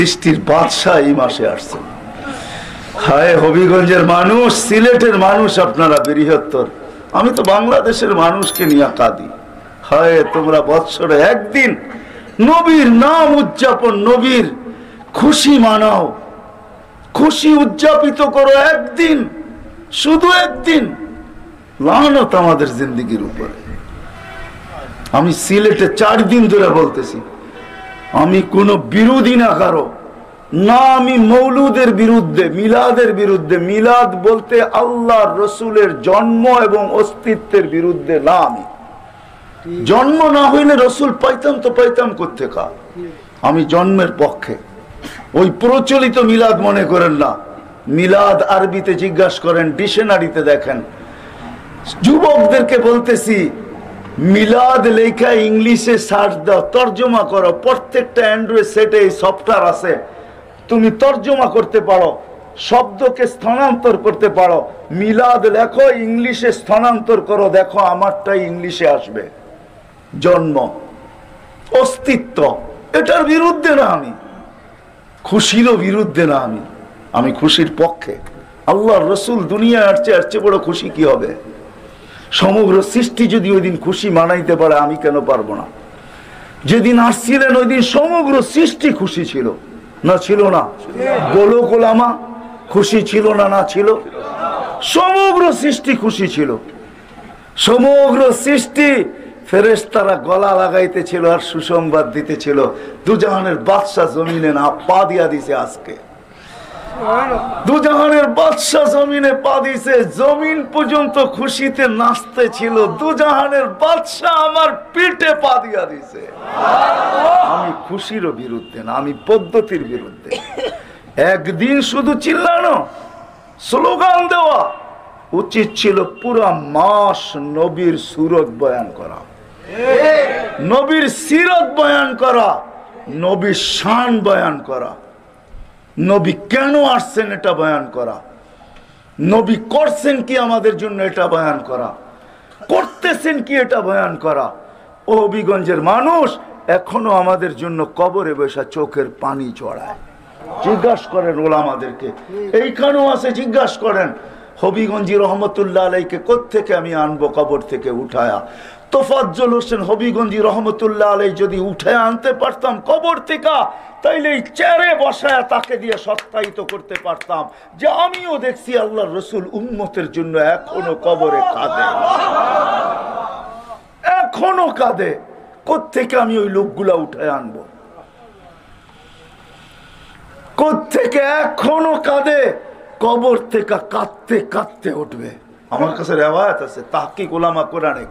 সৃষ্টির বাদশাহ এই মাসে আসছেন। হায় হবিগঞ্জের মানুষ, সিলেটের মানুষ, আপনারা বৃহত্তর, আমি তো বাংলাদেশের মানুষকে নিয়ে কাঁদি। হায় তোমরা বৎসরে একদিন নবীর নাম উদযাপন, নবীর খুশি মানাও, খুশি উদযাপিত করো একদিন, শুধু একদিন। লানত আমাদের জিন্দেগির উপরে। আমি সিলেটে 4 দিন ধরে বলতেছি, আমি কোনো বিরোধী না কারো, না আমি মৌলুদের বিরুদ্ধে, মিলাদের বিরুদ্ধে, মিলাদ বলতে আল্লাহ রসুলের জন্ম এবং অস্তিত্বের বিরুদ্ধে না। আমি জন্ম না হইলে রসুল পাইতাম তো পাইতাম কোত্থেকা, আমি জন্মের পক্ষে। ওই প্রচলিত মিলাদ মনে করেন না, মিলাদ আরবিতে জিজ্ঞাসা করেন, ডিকশনারিতে দেখেন। যুবকদেরকে বলতেছি, মিলাদ লেখা ইংলিশে সার্চ দাও, তর্জমা করো। প্রত্যেকটা অ্যান্ড্রয়েড সেটে এই সফটওয়্যার আছে, তুমি তর্জমা করতে পারো, শব্দকে স্থানান্তর করতে পারো। মিলাদ লেখো, ইংলিশে স্থানান্তর করো, দেখো আমারটাই ইংলিশে আসবে। জন্ম, অস্তিত্ব, এটার বিরুদ্ধে না আমি, খুশিরও বিরুদ্ধে না আমি, আমি খুশির পক্ষে। আল্লাহর রসুল দুনিয়ায় আসছে, এর চেয়ে বড় খুশি কি হবে? সমগ্র সৃষ্টি যদি ওই দিন খুশি মানাইতে পারে, আমি কেন পারবো না? যেদিন আসছিলেন ওই দিন সমগ্র সৃষ্টি খুশি ছিল না, ছিল না? গোলক ওলামা খুশি ছিল না, না ছিল? সমগ্র সৃষ্টি খুশি ছিল, সমগ্র সৃষ্টি। ফেরেশতারা গলা লাগাইতেছিল আর সুসংবাদ দিতেছিল, দুজাহানের বাদশা জমিনে না পা দিয়া দিছে। আজকে দুজাহানের বাদশা জমিনে পা দিছে, জমিন পর্যন্ত খুশিতে নাচতে ছিল। দুজাহানের বাদশা আমার পিঠে পা দিয়া দিছে। আমি খুশিরও বিরুদ্ধে না, আমি পদ্ধতির বিরুদ্ধে। একদিন শুধু চিল্লানো, স্লোগান দেওয়া উচিত ছিল পুরা মাস নবীর সুরত বয়ান করা, নবীর সিরত বয়ান করা, নবীর শান বয়ান করা, নবী কেন আসছেন এটা বয়ান করা, নবী করছেন কি আমাদের জন্য এটা বয়ান করা, করতেছেন কি এটা বয়ান করা। ও হবিগঞ্জের মানুষ এখনো আমাদের জন্য কবরে বসা চোখের পানি চড়ায়। জিজ্ঞাসা করেন ওলামাদেরকে, এইখানেও আছে, জিজ্ঞাসা করেন হবিগঞ্জি রহমতুল্লাহ আলাইকে কোত্থেকে আমি আনবো কবর থেকে উঠায়া। তোফাজ্জল হোসেন হবিগঞ্জি রহমতুল্লাহ আলাই যদি উঠে আনতে পারতাম কবর থেকে, তাইলে এই চেয়ারে বসায় তাকে দিয়ে সত্যায়িত করতে পারতাম যে আমিও দেখছি আল্লাহর রসুল উম্মতের জন্য এখনো কবরে কাঁদে, এখনো কাঁদে। কোত্থেকে আমি ওই লোকগুলা উঠে আনবো? কোত্থেকে এখনো কাঁদে, কবর থেকে কাঁদতে কাঁদতে উঠবে। আমার কাছে রেওয়ায়াত আছে, তাহকিক উলামা কোরআনে,